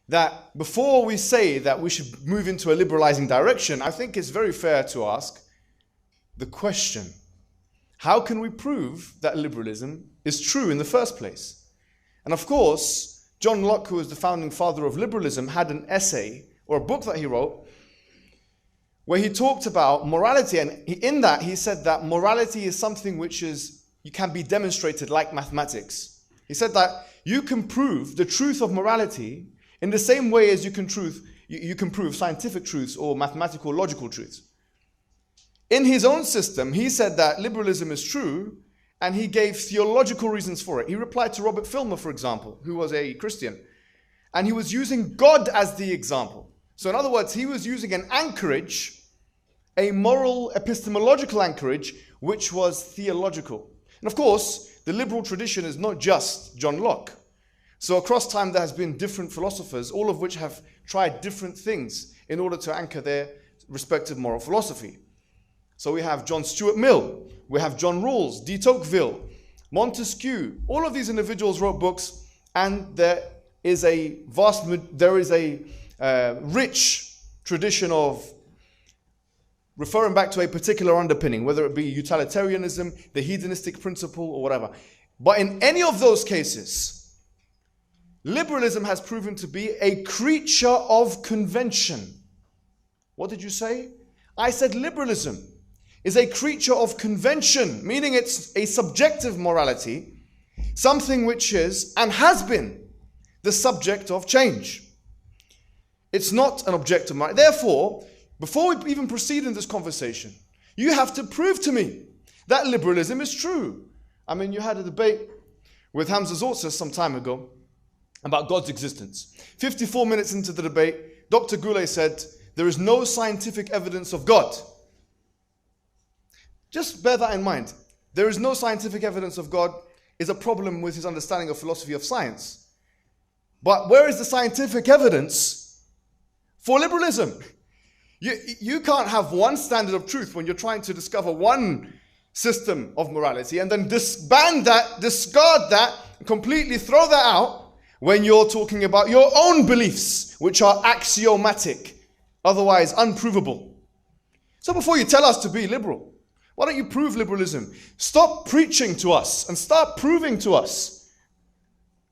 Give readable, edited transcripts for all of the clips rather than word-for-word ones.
that before we say that we should move into a liberalizing direction, I think it's very fair to ask the question, how can we prove that liberalism is true in the first place? And of course, John Locke, who was the founding father of liberalism, had an essay or a book that he wrote where he talked about morality, and in that he said that morality is something which you can be demonstrated like mathematics. He said that you can prove the truth of morality in the same way as you can prove scientific truths or mathematical logical truths. In his own system, he said that liberalism is true, and he gave theological reasons for it. He replied to Robert Filmer, for example, who was a Christian, and he was using God as the example. So in other words, he was using an anchorage, a moral epistemological anchorage, which was theological. And of course, the liberal tradition is not just John Locke. So across time there has been different philosophers, all of which have tried different things in order to anchor their respective moral philosophy. So we have John Stuart Mill, we have John Rawls, de Tocqueville, Montesquieu. All of these individuals wrote books, and there is a rich tradition of referring back to a particular underpinning, whether it be utilitarianism, the hedonistic principle, or whatever. But in any of those cases, liberalism has proven to be a creature of convention. What did you say? I said liberalism is a creature of convention, meaning it's a subjective morality, something which is and has been the subject of change. It's not an objective morality. Therefore, before we even proceed in this conversation, you have to prove to me that liberalism is true. I mean, you had a debate with Hamza Zortses some time ago about God's existence. 54 minutes into the debate, Dr. Gule said, there is no scientific evidence of God. Just bear that in mind. There is no scientific evidence of God is a problem with his understanding of philosophy of science. But where is the scientific evidence for liberalism? You can't have one standard of truth when you're trying to discover one system of morality and then disband that, discard that, completely throw that out when you're talking about your own beliefs, which are axiomatic, otherwise unprovable. So before you tell us to be liberal, why don't you prove liberalism? Stop preaching to us and start proving to us.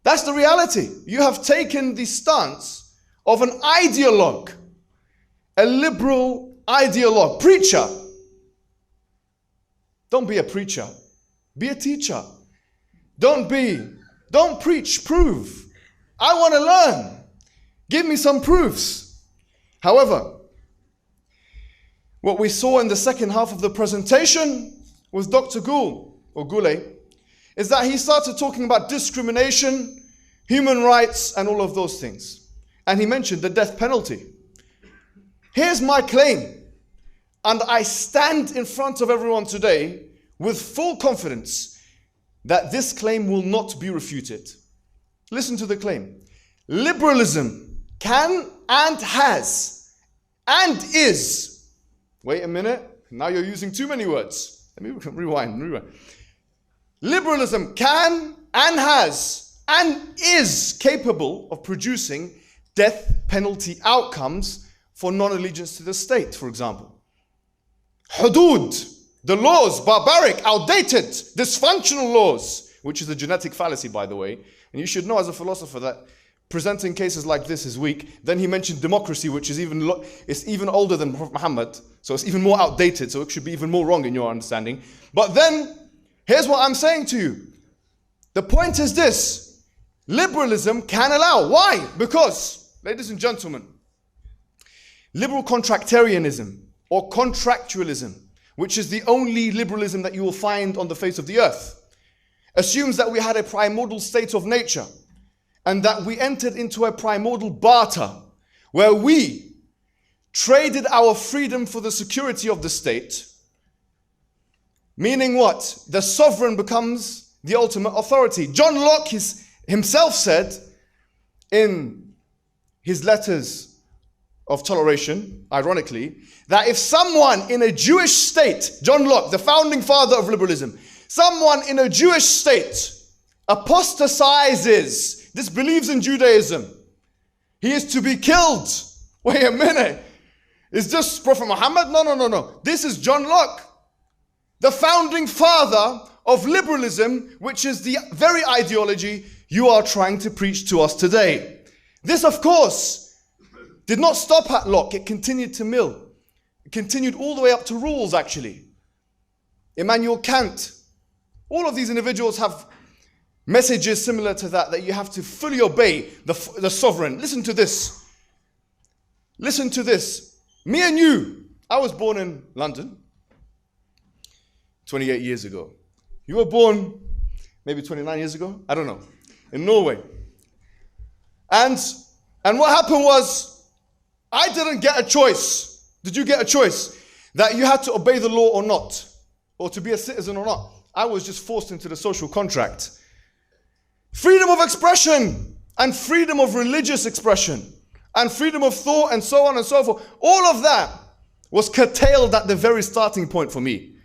That's the reality. You have taken the stance of an ideologue, a liberal ideologue, preacher. Don't be a preacher. Be a teacher. Don't preach, prove. I want to learn. Give me some proofs. However, what we saw in the second half of the presentation with Dr. Gule, is that he started talking about discrimination, human rights, and all of those things. And he mentioned the death penalty. Here's my claim, and I stand in front of everyone today with full confidence that this claim will not be refuted. Listen to the claim. Liberalism can and has and is. Wait a minute. Now you're using too many words. Let me rewind. Liberalism can and has and is capable of producing death penalty outcomes for non-allegiance to the state, for example. Hudud, the laws, barbaric, outdated, dysfunctional laws, which is a genetic fallacy, by the way. And you should know as a philosopher that presenting cases like this is weak. Then he mentioned democracy, which is even older than Prophet Muhammad, so it's even more outdated, so it should be even more wrong in your understanding. But then, here's what I'm saying to you. The point is this. Liberalism can allow. Why? Because, ladies and gentlemen, liberal contractarianism or contractualism, which is the only liberalism that you will find on the face of the earth, assumes that we had a primordial state of nature and that we entered into a primordial barter where we traded our freedom for the security of the state. Meaning what? The sovereign becomes the ultimate authority. John Locke himself said in his letters of toleration, ironically, that if someone in a Jewish state, John Locke, the founding father of liberalism, someone in a Jewish state apostatizes, disbelieves in Judaism, He is to be killed. Wait a minute. Is this Prophet Muhammad? No. This is John Locke, the founding father of liberalism, which is the very ideology you are trying to preach to us today. This, of course, did not stop at Locke. It continued to Mill. It continued all the way up to Rawls, actually. Immanuel Kant. All of these individuals have messages similar to that you have to fully obey the sovereign. Listen to this. Listen to this. Me and you, I was born in London 28 years ago. You were born maybe 29 years ago? I don't know. In Norway. And what happened was, I didn't get a choice. Did you get a choice? That you had to obey the law or not? Or to be a citizen or not? I was just forced into the social contract. Freedom of expression and freedom of religious expression and freedom of thought and so on and so forth. All of that was curtailed at the very starting point for me.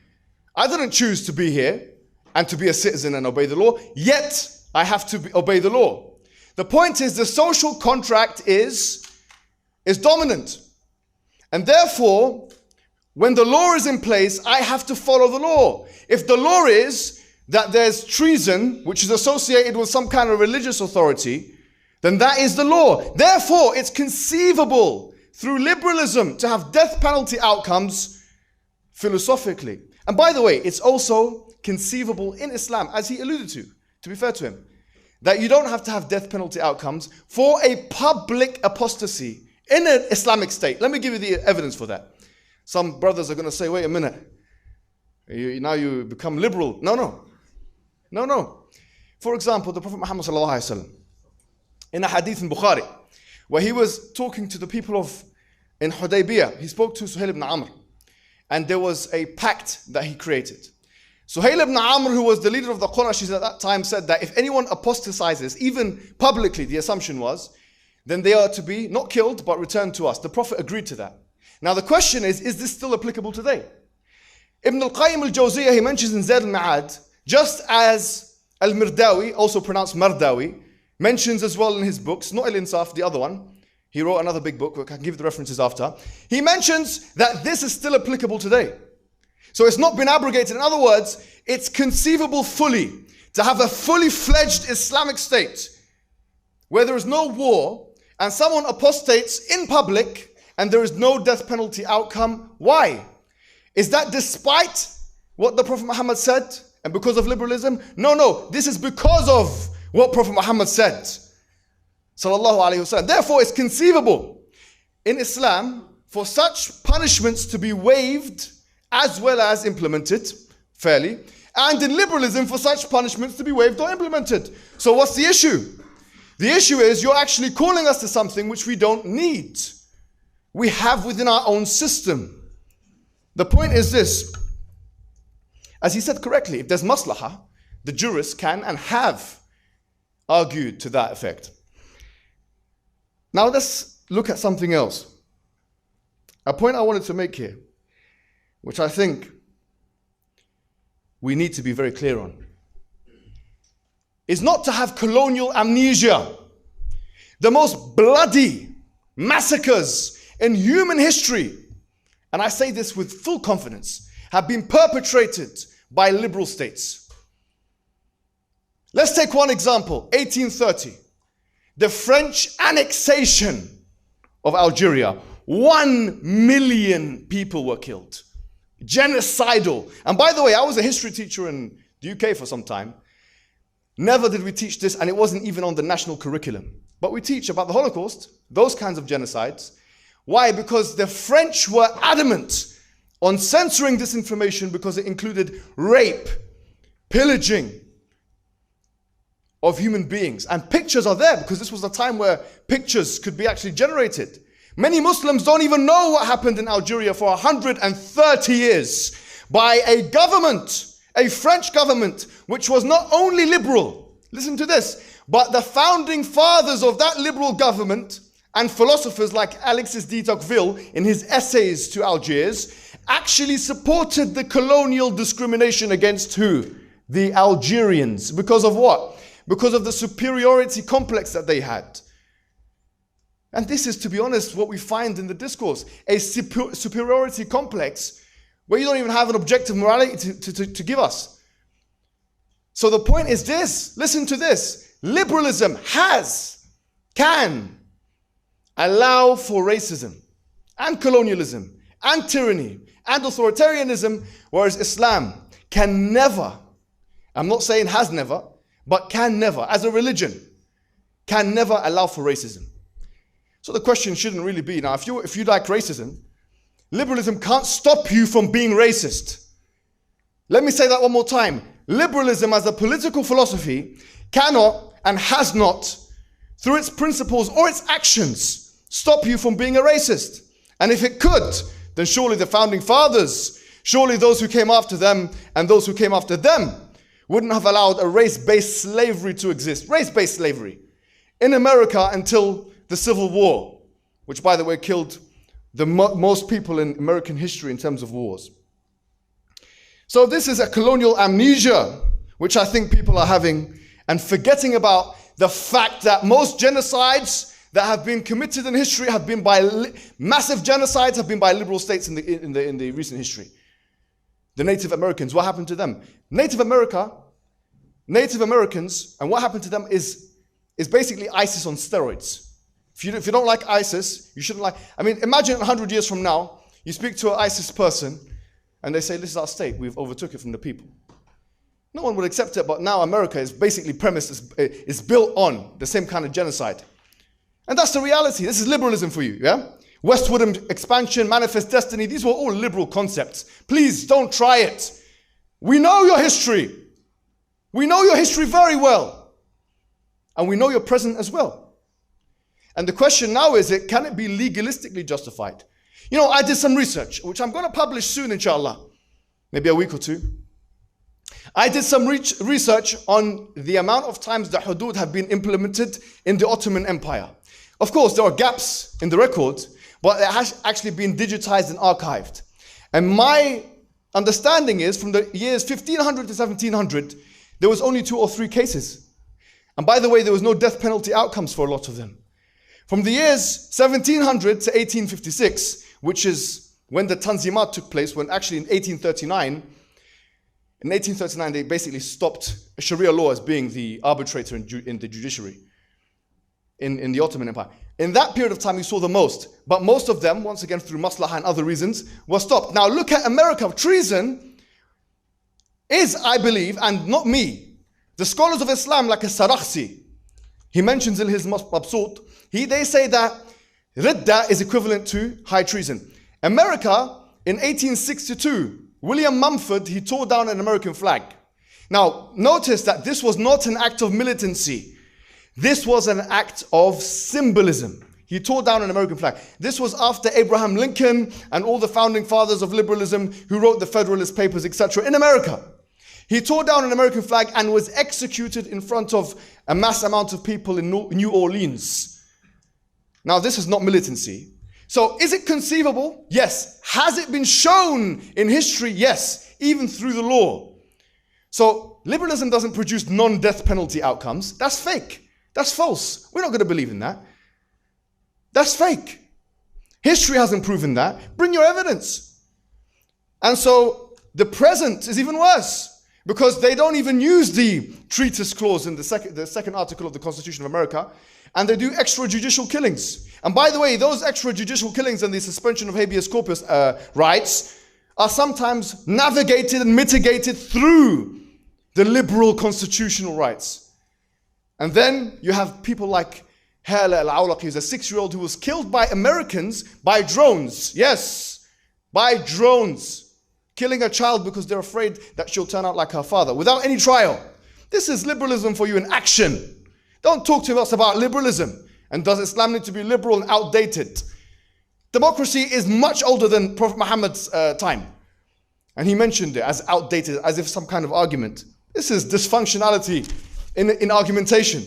I didn't choose to be here and to be a citizen and obey the law, yet I have to obey the law. The point is, the social contract is dominant. And therefore, when the law is in place, I have to follow the law. If the law is that there's treason, which is associated with some kind of religious authority, then that is the law. Therefore, it's conceivable through liberalism to have death penalty outcomes philosophically. And by the way, it's also conceivable in Islam, as he alluded to be fair to him, that you don't have to have death penalty outcomes for a public apostasy in an Islamic state. Let me give you the evidence for that. Some brothers are going to say, wait a minute, now you become liberal. No. For example, the Prophet Muhammad ﷺ, in a hadith in Bukhari, where he was talking to the people in Hudaybiyah, he spoke to Suhail ibn Amr, and there was a pact that he created. Suhail ibn Amr, who was the leader of the Qurayshis at that time, said that if anyone apostatizes, even publicly, the assumption was, then they are to be not killed, but returned to us. The Prophet agreed to that. Now the question is this still applicable today? Ibn al-Qayyim al-Jawziyah, he mentions in Zayd al-Ma'ad, just as al-Mirdawi, also pronounced Mardawi, mentions as well in his books, not al-Insaf, the other one. He wrote another big book, I can give the references after. He mentions that this is still applicable today. So it's not been abrogated. In other words, it's conceivable fully to have a fully fledged Islamic state where there is no war and someone apostates in public and there is no death penalty outcome. Why? Is that despite what the Prophet Muhammad said and because of liberalism? No, this is because of what Prophet Muhammad said. Sallallahu Alaihi Wasallam. Therefore, it's conceivable in Islam for such punishments to be waived as well as implemented fairly, and in liberalism for such punishments to be waived or implemented. So what's the issue? The issue is you're actually calling us to something which we don't need. We have within our own system. The point is this, as he said correctly, if there's maslahah, the jurists can and have argued to that effect. Now let's look at something else. A point I wanted to make here, which I think we need to be very clear on, is not to have colonial amnesia. The most bloody massacres in human history, and I say this with full confidence, have been perpetrated by liberal states. Let's take one example, 1830. The French annexation of Algeria. 1 million people were killed. Genocidal. And by the way, I was a history teacher in the UK for some time. Never did we teach this, and it wasn't even on the national curriculum. But we teach about the Holocaust, those kinds of genocides. Why? Because the French were adamant on censoring this information because it included rape, pillaging of human beings. And pictures are there because this was a time where pictures could be actually generated. Many Muslims don't even know what happened in Algeria for 130 years by a government, a French government, which was not only liberal, listen to this, but the founding fathers of that liberal government and philosophers like Alexis de Tocqueville in his essays to Algiers actually supported the colonial discrimination against who? The Algerians. Because of what? Because of the superiority complex that they had. And this is, to be honest, what we find in the discourse, a superiority complex where you don't even have an objective morality to give us. So the point is this, listen to this. Liberalism can allow for racism and colonialism and tyranny and authoritarianism, whereas Islam can never, I'm not saying has never, but can never, as a religion, can never allow for racism. So the question shouldn't really be, now if you like racism, liberalism can't stop you from being racist. Let me say that one more time. Liberalism as a political philosophy cannot and has not, through its principles or its actions, stop you from being a racist. And if it could, then surely the founding fathers, surely those who came after them and those who came after them wouldn't have allowed a race-based slavery to exist. Race-based slavery in America until the Civil War, which, by the way, killed the most people in American history in terms of wars. So this is a colonial amnesia, which I think people are having, and forgetting about the fact that most genocides that have been committed in history have been by massive genocides have been by liberal states in the recent history. The Native Americans, what happened to them? Native Americans, and what happened to them is basically ISIS on steroids. If you don't like ISIS, you shouldn't like, I mean, imagine 100 years from now, you speak to an ISIS person, and they say, this is our state, we've overtook it from the people. No one would accept it, but now America is basically premised, is built on the same kind of genocide. And that's the reality. This is liberalism for you, yeah? Westward expansion, manifest destiny, these were all liberal concepts. Please don't try it. We know your history. We know your history very well. And we know your present as well. And the question now is, can it be legalistically justified? You know, I did some research, which I'm going to publish soon, inshallah. Maybe a week or two. I did some research on the amount of times the hudud have been implemented in the Ottoman Empire. Of course, there are gaps in the record, but it has actually been digitized and archived. And my understanding is, from the years 1500 to 1700, there was only 2 or 3 cases. And by the way, there was no death penalty outcomes for a lot of them. From the years 1700 to 1856, which is when the Tanzimat took place, when actually in 1839, they basically stopped Sharia law as being the arbitrator in the judiciary in the Ottoman Empire. In that period of time, you saw the most. But most of them, once again through maslaha and other reasons, were stopped. Now look at America. Treason is, I believe, and not me, the scholars of Islam like Sarakhsi, he mentions in his Mabsut, they say that Ridda is equivalent to high treason. America, in 1862, William Mumford, he tore down an American flag. Now, notice that this was not an act of militancy. This was an act of symbolism. He tore down an American flag. This was after Abraham Lincoln and all the founding fathers of liberalism who wrote the Federalist Papers, etc. in America. He tore down an American flag and was executed in front of a mass amount of people in New Orleans. Now, this is not militancy. So, is it conceivable? Yes. Has it been shown in history? Yes. Even through the law. So, liberalism doesn't produce non-death penalty outcomes. That's fake. That's false. We're not going to believe in that. That's fake. History hasn't proven that. Bring your evidence. And so, the present is even worse. Because they don't even use the treatise clause in the second article of the Constitution of America. And they do extrajudicial killings. And by the way, those extrajudicial killings and the suspension of habeas corpus rights are sometimes navigated and mitigated through the liberal constitutional rights. And then you have people like Hala al-Awlaqi, who's a 6-year-old who was killed by Americans by drones. Yes, by drones. Killing a child because they're afraid that she'll turn out like her father without any trial. This is liberalism for you in action. Don't talk to us about liberalism. And does Islam need to be liberal and outdated? Democracy is much older than Prophet Muhammad's time. And he mentioned it as outdated, as if some kind of argument. This is dysfunctionality in argumentation.